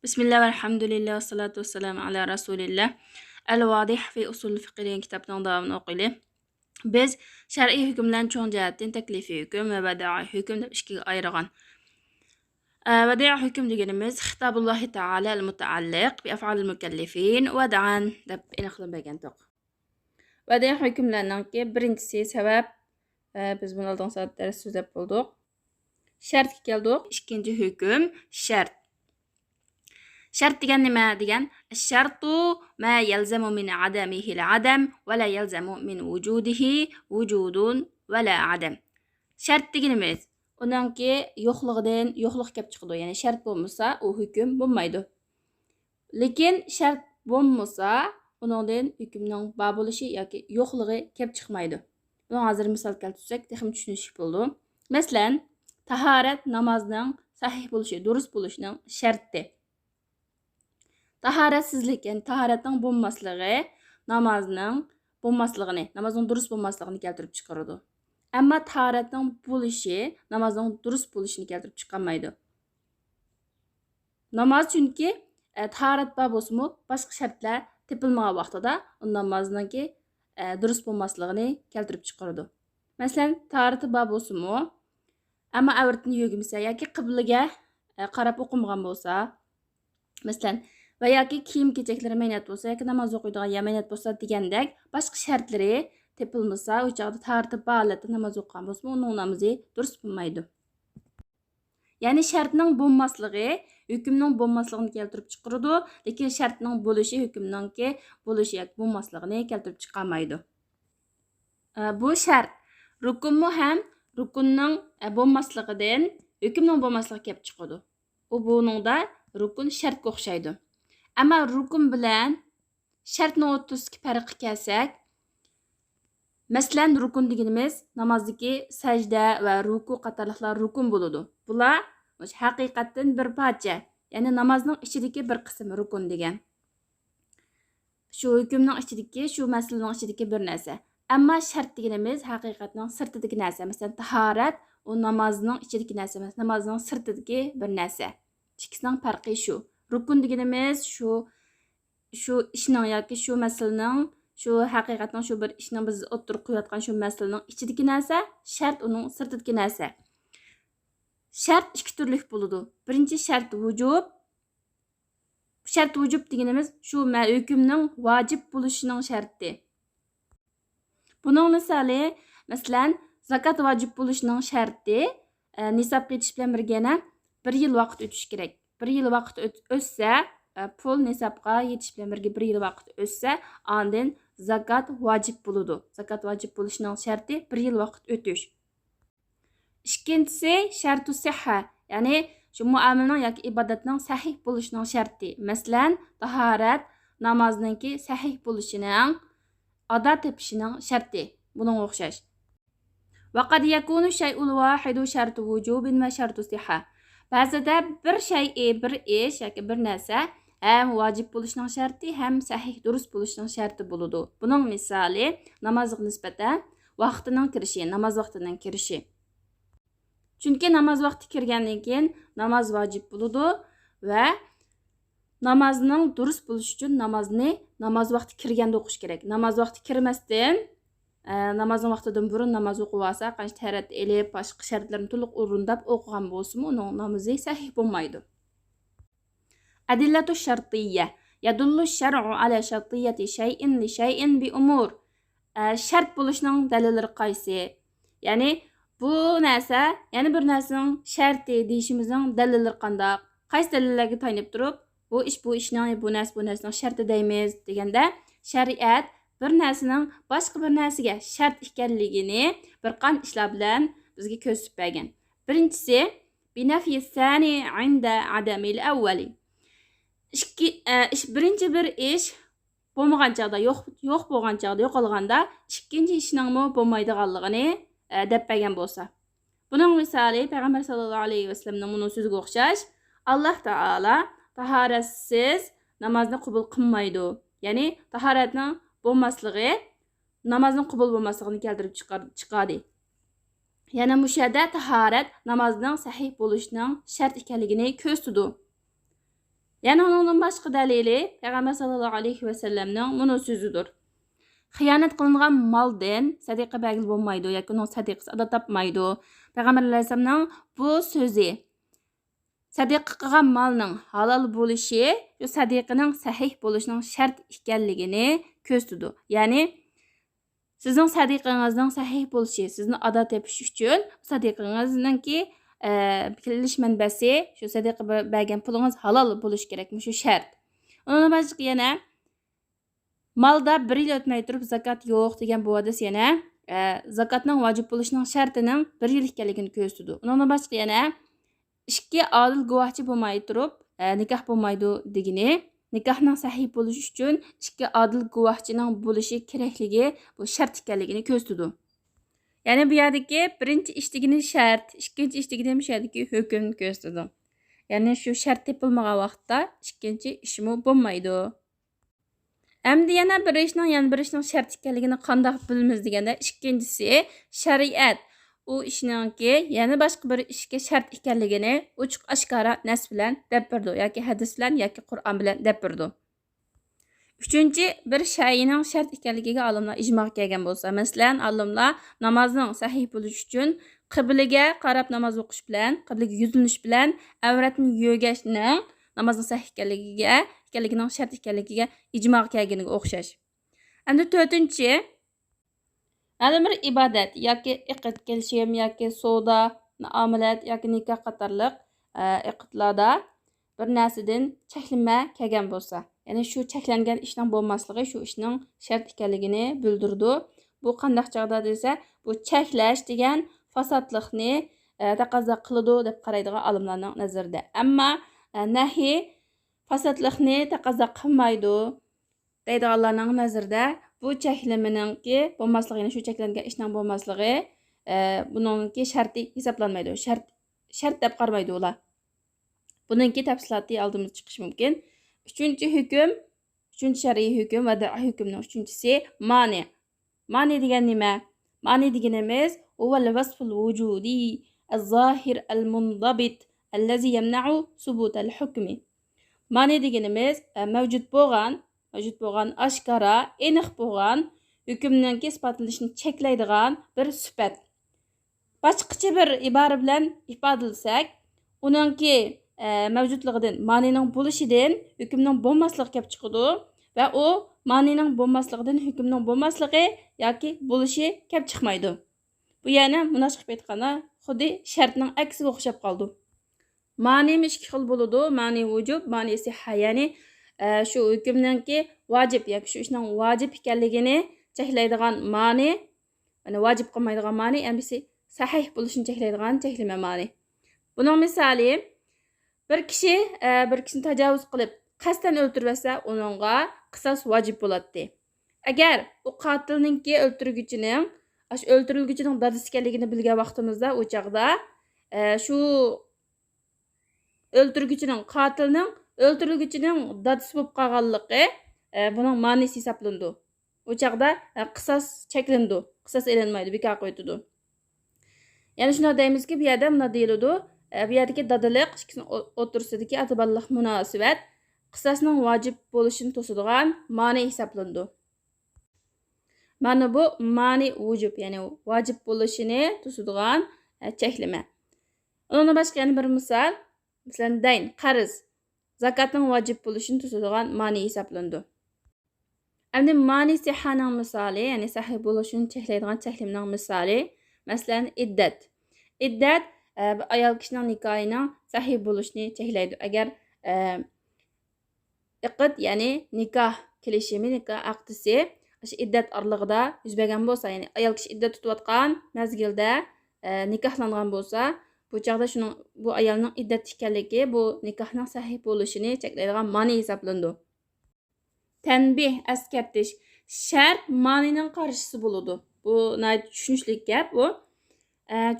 Bismillah ve elhamdülillah ve salatu ve selamu ala Rasulillah. El-Vadih fi usul fiqh degan kitobning davomini o'qiylik. Biz shar'iy hukmlarni cho'ng jihatdan taklifiy hukm va badiiy hukm deb ikkiga ayirgan. Badiiy hukm deganimiz Xitobullohi taala al-mutaalliq bi af'alil mukallifin va da'an deb aniqlangan to'q. Badiiy hukmlarning birinchisi sabab biz buni oldin dars so'zlab bo'ldik. Shartga keldik. Ikkinchi hukm shart. Şart degan nima degan? Şartu ma yalzamu min adamihi al-adam va la yalzamu min wujudihi wujudun va la adam. Şart deganimiz uningki yo'qligidan yo'qlik kelib chiqadi. Ya'ni shart bo'lmasa, u hukm bo'lmaydi. Lekin shart bo'lmasa, uningdan hukmning bor bo'lishi yoki yo'qligi kelib chiqmaydi. Buni hozir misol keltirsak, texnik tushunish bo'ldi. Masalan, tahorat namozning sahih bo'lishi, durust bo'lishining sharti. Taharatsizlik, yani taharatning bo'lmasligi namozning durust bo'lmasligini keltirib chiqaradi. Ammo taharatning bo'lishi namozning durust bo'lishini keltirib chiqarmaydi. Namoz chunki taharat bor bo'lsa-mu, boshqa shartlar tepilmagan vaqtida namozningki durust bo'lmasligini keltirib chiqaradi. Masalan, taharati bor bo'lsa-mu, ammo avratni yugimsa yoki qiblaga qarab o'qimagan bo'lsa, masalan, va yoki kiyim-kechaklari maynat bo'lsa yoki namoz o'qiydigan yamanat bo'lsa degandek boshqa shartlari tepilmasa, u chaqda taharati bor holatda namoz o'qigan bo'lsa, uning namozi durust bo'lmaydi. Ya'ni shartning bo'lmasligi hukmning bo'lmasligini keltirib chiqaradi, lekin shartning bo'lishi hukmningki bo'lishi yoki bo'lmasligini keltirib chiqarmaydi. Bu shart. Rukunmu ham rukunning bo'lmasligidan hukmning bo'lmasligi kelib chiqadi. U buningda rukun shartga o'xshaydi. Ammo rukun bilan shartning o'rtasidagi farqi kelsak, masalan, rukun deganimiz namozdagi sajda va ruku qatorliqlar rukun bo'ladi. Bular haqiqatdan bir parcha, ya'ni namozning ichidagi bir qism rukun degan. Shu hukmning ichidagi, shu masalaning ichidagi bir narsa. Ammo shart deganimiz haqiqatning sirtidagi narsa. Masalan, tahorat u namozning ichidagi narsa emas, namozning sirtidagi bir narsa. Ikkisining farqi shu. Rukun deganimiz shu ishning yoki shu masalaning, shu haqiqatning shu bir ishning biz o'tirib qo'yayotgan shu masalaning ichidagi narsa, shart uning sirtidagi narsa. Shart ikki turli bo'ladi. Birinchi shart vujub. Shart vujub deganimiz shu hukmning vojib bo'lishining sharti. Buning misoli, masalan, zakot vojib bo'lishining sharti nisobga yetish bilan birga 1 yil vaqt o'tish kerak. 1 yil vaqt o'tsa, pul nisobga yetish bilan birga 1 yil vaqt o'tsa, ondan zakot vojib bo'ladi. Zakot vojib bo'lishining sharti 1 yil vaqt o'tish. Ikkinchisi shartu sihha, ya'ni shu muomalaning yoki ibodatning sahih bo'lishining sharti. Masalan, tahorat namozningki sahih bo'lishining, ado tepishining sharti. Buning o'xshash. Va qad yakunu shay'ul wahidu shartu wujubin va shartu sihha. Ba'zida bir ish yoki bir narsa ham vojib bo'lishining sharti, ham sahih durust bo'lishining sharti bo'ladi. Buning misoli namozga nisbatan vaqtining kirishi, namoz vaqtining kirishi. Chunki namoz vaqti kirgandan keyin namoz vojib bo'ladi va namozning durust bo'lishi uchun namoz vaqti kirganda o'qish kerak. Namoz vaqti kirmasdan namozning vaqtidan burun namoz o'qib olsa, qancha tahorat elib, boshqa shartlarni to'liq o'rindab o'qigan bo'lsa-mu, uning namozi sahih bo'lmaydi. Adillatu shartiyya. Yadullu shar'u ala shartiyyati shay'in li shay'in bi umur. Shart bo'lishining dalillari qaysi? Ya'ni bu narsa, ya'ni bir narsaning sharti deyishimizning dalillari qanday? Qaysi dalillarga tayanib turib, bu ishning bu narsaning sharti deymiz deganda, shariat bir narsaning boshqa bir narsaga shart ekanligini bir qancha ishlar bilan bizga ko'rsatib bergan. Birinchisi, binafi sani inda adamil avvali. Birinchi bir ish bo'lmagan chaqda, yo'q bo'lgan chaqda, yo'qolganda, ikkinchi ishning bo'lmaydiganligini deb bergan bo'lsa. Buning misoli Payg'ambar sallallohu alayhi vasallamning buni so'ziga o'xshash. Alloh taolo tahoratsiz namozni qabul qilmaydi. Ya'ni tahoratning bo'lmasligi namozning qabul bo'lmasligini keltirib chiqadi. Yana mushada tahorat namozning sahih bo'lishining shart ekanligini ko'rsatdi. Yani onundan başqa dalili Peygamber sallallahu aleyhi ve sellem'nin bunu sözüdür. Xiyanat qilingan maldan sadiqa bagil bo'lmaydi yoki uning sadiqasi ado topmaydi. Peygamber alayhisolamning bu so'zi sadiqa qilgan malning halol bo'lishi, shu sadiqining sahih bo'lishining shart ekanligini ko'rsatadi. Ya'ni sizning sadiqingizning sahih bo'lishi, sizni ado tepish uchun sadiqingizningki kelish manbasi, shu sadiqa bergan pulingiz halol bo'lishi kerak, shu shart. Undan boshqa yana malda 1 yil o'tmay turib zakot yo'q degan bu hadis yana zakotning vojib bo'lishining shartining 1 yil ekanligini ko'rsatadi. Undan boshqa yana ikki adil guvohchi bo'lmay turib nikoh bo'lmaydi degani, nikohning sahih bo'lishi uchun ikki adil guvohchining bo'lishi kerakligi bu shart ekanligini ko'rsatadi. Ya'ni bu yerdagi birinchi ish degani shart, ikkinchi ish degani ham sherdagi hukm ko'rsatadi. Ya'ni shu shart tepilmagan vaqtda ikkinchi ishmi bo'lmaydi. Endi yana bir ishning shart ekanligini qanday bilamiz deganda, ikkinchisi shariat u ishningki yana boshqa bir ishga shart ekanligini ochiq oshkora nas bilan deb berdi yoki hadis bilan yoki Qur'on bilan deb berdi. Uchinchi bir shayning shart ekanligiga olimlar ijmo kelgan bo'lsa, masalan, olimlar namozning sahih bo'lishi uchun qiblaga qarab namoz o'qish bilan, qiblaga yuzlanish bilan avratni yo'gashning namozning sahih ekanligining shart ekanligiga ijmo kelganiga o'xshash. Endi to'rtinchi bir ibodat yoki iqd kelishim yoki savdo, muomalat yoki nikoh qatorliq iqdlarda bir narsadan cheklanma kelgan bo'lsa, ya'ni shu cheklangan ishning bo'lmasligi shu ishning shart ekanligini bildirdi. Bu qanday chog'da desa, bu cheklash degan fasodlikni taqozo qiladi deb qaraydigan olimlarning nazarida. Ammo nahi fasodlikni taqozo qilmaydi deydiganlarning nazarida bu cheklaminingki bo'lmasligi, ya'ni shu cheklangan ishning bo'lmasligi buningki sharti hisoblanmaydi. Shart deb qaramaydi ular. Buningki tafsilotli oldimizga chiqish mumkin. Uchinchi shar'iy hukm va da'i hukmning uchinchisi mani. Mani degan nima? Mani deganimiz huval vasful vujudi az-zahir al-mundabit allazi yamna'u subut al-hukmi. Mani deganimiz mavjud bo'lgan oshkora, aniq bo'lgan hukmning isbotlanishini cheklaydigan bir sifat. Boshqacha bir ibora bilan ifodalasak, uningki mavjudligidan, ma'nining bo'lishidan hukmning bo'lmasligi kelib chiqadi va u ma'nining bo'lmasligidan hukmning bo'lmasligi yoki bo'lishi kelib chiqmaydi. Bu yana munosib aytganda xuddi shartning aksiga o'xshab qoldi. Ma'ni ikki xil bo'ladi. Ma'ni vujub, ma'ni sihha, ya'ni shu hukmningki vojib yoki shu ishning vojib ekanligini cheklaydigan ma'ni, ya'ni vojib qilmaydigan ma'ni, hamisi sahih bo'lishini cheklaydigan cheklama ma'ni. Buning misoli bir kishini tajovuz qilib qasddan o'ldirsa, uningga qisos vojib bo'ladi. Agar u qotilningki o'ldirilguchining dadasi ekanligini bilgan vaqtimizda, u chaqda shu qotilning o'ldirilguchining dadasi bo'lib qolganligi buning ma'nisi hisoblandi. U chaqda qisos cheklandi, qisos elinmaydi, bekor qo'yildi. Ya'ni shunday deymizki, bu yerda buna deyiladi. Bu yerdagi dadalik ikkisining o'rtasidagi atiborliq munosabat qisosning vojib bo'lishini to'sadigan ma'ni hisoblandi. Mana bu ma'ni vujub, ya'ni vojib bo'lishini to'sadigan cheklama. Undan boshqa yana bir misol, masalan, dayn, qarz, zakotning vojib bo'lishini to'sadigan ma'ni hisoblandi. Endi ma'ni sihhaning misoli, ya'ni sahih bo'lishini cheklaydigan cheklamaning misoli, masalan, iddat. Iddat ayol kishining nikohining sahih bo'lishini cheklaydi. Agar iqd, ya'ni nikoh kelishimi, nikoh aqdisi shu iddat oralig'ida yuz bergan bo'lsa, ya'ni ayol kishi iddat tutayotgan mezgilda nikohlangan bo'lsa, bu chaqda bu ayolning iddat ekanligi bu nikohning sahih bo'lishini cheklaydigan ma'ni hisoblandi. Tanbih, eskartish, shart ma'nining qarshisi bo'ladi. Bu tushunishli gap bu.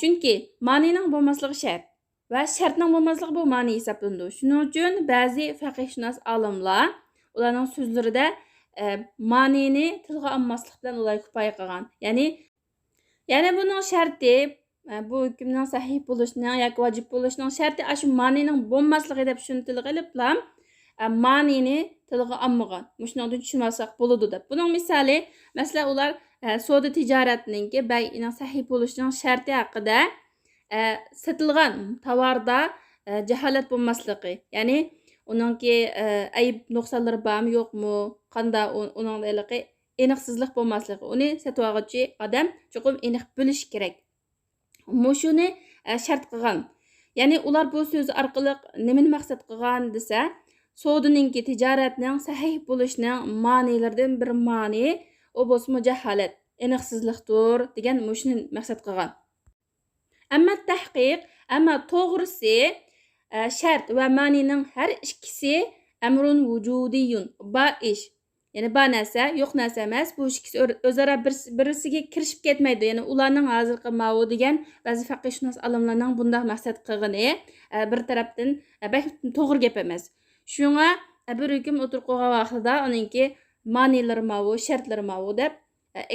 Chunki ma'nining bo'lmasligi shart va shartning bo'lmasligi bu ma'ni hisoblandi. Shuning uchun ba'zi faqihshunos olimlar ularning so'zlarida ma'nini tilga olmaslik bilan ular kifoya qilgan. Ya'ni buning sharti, bu hukmning sahih bo'lishining yoki vojib bo'lishining sharti shu ma'nining bo'lmasligi deb tushuntirib qiliblar. manini tilga almagan. Muşundan tushunmasak bo'ladi deb. Buning misoli, masalan, ular savdo tijoratninki bay'ining sahih bo'lishining sharti haqida sotilgan tovarda jaholat bo'lmasligi, ya'ni uningki ayib nuqsonlari bormi yo'qmi, qanday uningdagi aniqsizlik bo'lmasligi, uni sotib oluvchi odam cho'qim aniq bilish kerak. Mushuni shart qilgan. Ya'ni ular bu so'z orqali nimani maqsad qilgan desa, savdoninki tijoratning sahih bo'lishining ma'nilaridan bir ma'ni o bo'lsa jaholat, aniqsizlikdir degan mushuni maqsad qilgan. Amma to'g'risi shart va ma'nining har ikkisi amrun vujudiyun, ba ish. Ya'ni ba narsa, yo'q narsa emas. Bu ikkisi o'zaro birisiga kirishib ketmaydi. Ya'ni ularning hozirgi ma'vu degan ba'zi faqihshunos olimlarning bunday maqsad qilgani bir tarafdan to'g'ri gap emas. Shunga bir hukm o'tirib qo'ygan vaqtida uningki ma'nilari ma'vu, shartlari ma'vu deb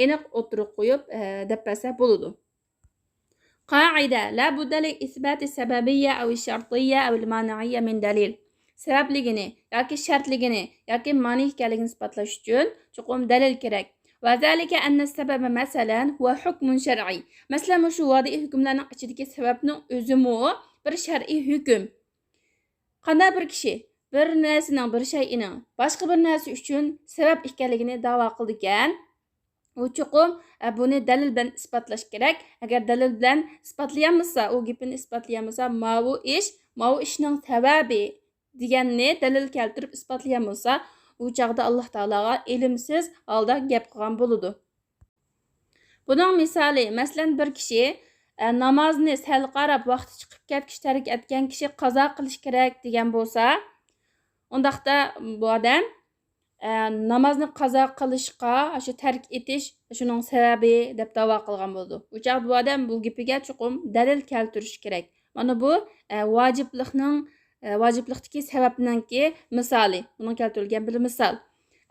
aniq o'tirib qo'yib deb bersa bo'ladi. Qoida: la budda li isbati sababiyya aw shartiyya aw al-mani'iyya min dalil. Sababligini yoki shartligini yoki ma'ni ekanligini isbotlash uchun chuqur dalil kerak. Va zalika anna sababa masalan huwa hukmun shar'iy. Masalan, shu vodiy hukmlarning ichidagi sababning o'zimi bir shar'iy hukm. Qanday bir kishi bir narsaning, bir shayning boshqa bir narsa uchun sabab ekanligini da'vo qildi ekan, u chuqur buni dalil bilan isbotlash kerak. Agar dalil bilan isbotlayamizsa, u gapini isbotlayamizsa, ma'vu ishning sababi deganni dalil keltirib isbotlayamizsa, u chaqda Alloh taologa ilmsiz holda gap qilgan bo'ladi. Buning misoli, masalan, bir kishi namozni sal qarab vaqti chiqib ketkish tark etgan kishi qazo qilish kerak degan bo'lsa, undaqda bu odam namozni qazo qilishga, shu tark etish shuning sababi deb da'vo qilgan bo'ldi. Bu chaqda bu odam bu gapiga chuqur dalil keltirish kerak. Mana bu vojiblikdagi sababninki misoli. Buni keltirilgan bir misol.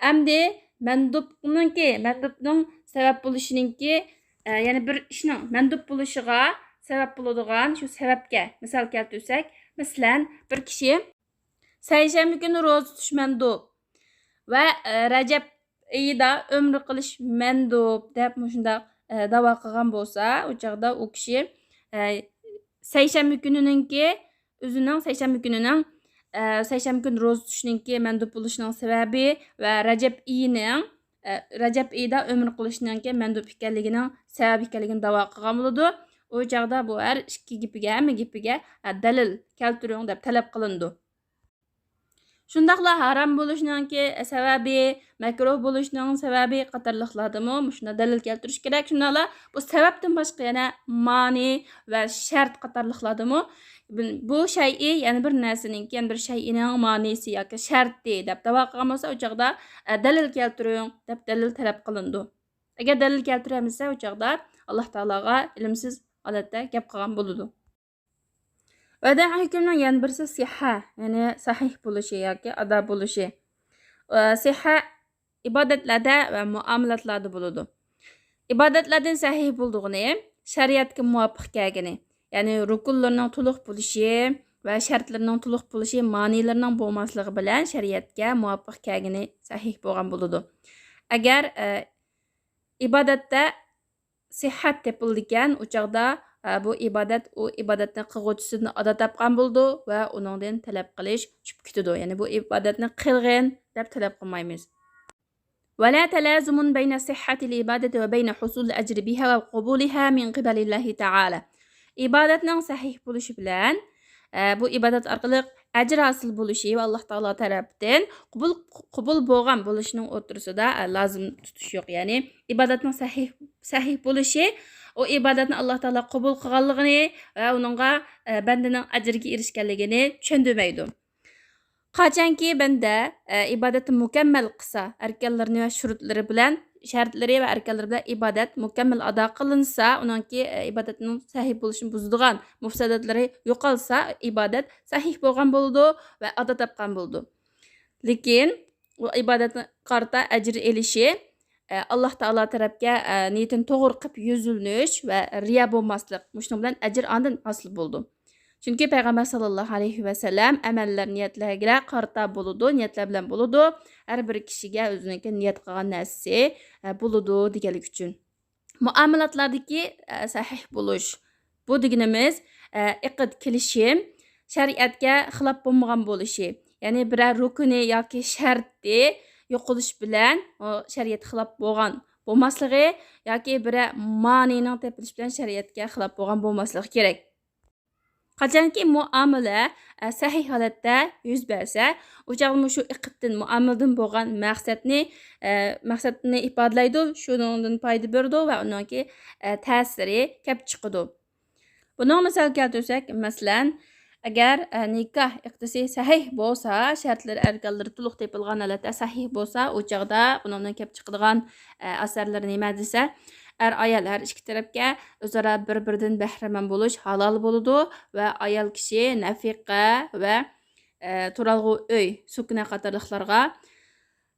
Endi mandubning sabab bo'lishininki, ya'ni bir ishning mandub bo'lishiga sabab bo'ladigan shu sababga misol keltirsak, masalan, bir kishi seshanba kuni ro'za tutish mandub va Rajab oyida umr qilish mandub deb shunday da'vo qilgan bo'lsa, u chaqda u kishi seshanba kunininki o'zining seshanba kuni ro'za tutishninki mandub bo'lishining sababi va Rajab oyida umr qilishninki mandub ekanligining sababi ekanligini da'vo qilgan bo'ladi. U chaqda bu har ikki hamma gapiga dalil keltiring deb talab qilindi. Shundaqla haram bo'lishiningki sababi, makruh bo'lishining sababi qatorliqlardimi shuna dalil keltirish kerak. Shundaqla bu sababdan boshqa yana ma'ni va shart qatorliqlardimi bu shay'i, ya'ni bir narsaning, ya'ni bir shay'ining ma'nisi yoki sharti deb da'vo qilgan bo'lsa, u chaqda dalil keltiring deb dalil talab qilindi. Agar dalil keltiramizsa, u chaqda Alloh taologa ilmsiz holatda gap qilgan bo'ladi. Vada hukmning yana birisi sihha, ya'ni sahih bo'lishi yoki ado bo'lishi. Sihha ibodatlarda va muomalatlarda bo'ladi. Ibodatlardan sahih bo'ldig'ini shariatga muvofiq kelgani, ya'ni rukunlarning to'liq bo'lishi va shartlarning to'liq bo'lishi, ma'nilarining bo'lmasligi bilan shariatga muvofiq kelgani sahih bo'lgan bo'ladi. Agar ibodatda sihhat tepildigan, u chaqda bu ibodat u ibodatni qilguvchisidan ado topgan bo'ldi va uningdan talab qilish tushib ketadi. Ya'ni bu ibodatni qilgin deb talab qilmaymiz. Wala talazumun bayna sihhati al-ibadati va bayna husul al-ajri biha va qabuliha min qibalillahi ta'ala. Ibodatning sahih bo'lishi bilan bu ibodat orqali ajr hosil bo'lishi va Alloh taolo tarafdan qabul bo'lgan bo'lishining o'rtasida lozim tutish yo'q. Ya'ni ibodatning sahih bo'lishi o ibodatni Alloh taolo qabul qilganligini va uningga bandaning ajriga erishganligini tushundirmaydi. Qachonki banda ibodatni mukammal qilsa, arkonlarini va shurutlari bilan, shartlari va arkonlari bilan ibodat mukammal ado qilinsa, uningki ibodatning sahih bo'lishini buzadigan mufsadatlari yo'qolsa, ibodat sahih bo'lgan bo'ldi va ado topgan bo'ldi. Lekin u ibodatni qarta ajr elishi Alloh taolo tarafga niyatin to'g'ri qilib yuzilnish va riya bo'lmaslik, shuning bilan ajr ondan hosil bo'ldi. Çünki Peygamber sallallahu aleyhi ve sellem əməllər niyyətlərə qarta buludu, niyyətlər bilan buludu. Hər bir kişiyə özününki niyyət qılğan nərsəsi buludu deganlik üçün. Muomalatlardagi sahih buluş. Bu deganimiz iqd kelishim shariatga xilof bo'lmagan bo'lishi. Ya'ni biror rukuni yoki sharti yo'qolish bilan o shariat xilof bo'lgan bo'lmasligi yoki biror manining tepilish bilan shariatga xilof bo'lgan bo'lmasligi kerak. Qachonki muomala sahih holatda yuz bersa, o'chaqmi shu iqddan muomaladan bo'lgan maqsadni ifodalaydi, shuningdan foyda berdi va uningki ta'siri kelib chiqadi. Buni misol keltirsak, masalan, agar nikoh iqdisi sahih bo'lsa, shartlar arkonlari to'liq tepilgan holatda sahih bo'lsa, o'chaqda uningdan kelib chiqadigan asarlar nima desa, ayol har ikki tarafga o'zaro bir-biridan bahramand bo'lish halol bo'ladi va ayol kishi nafiqa va turalg'u uy, sukuna qatorliqlarga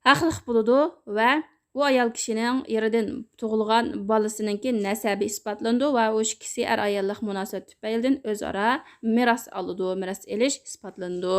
haqliq bo'ladi va bu ayol kishining eridan tug'ilgan bolasiningki nasabi isbotlandi va u kishi ayollik munosabat tufaylidan o'zaro meros oladi, meros elish isbotlandi.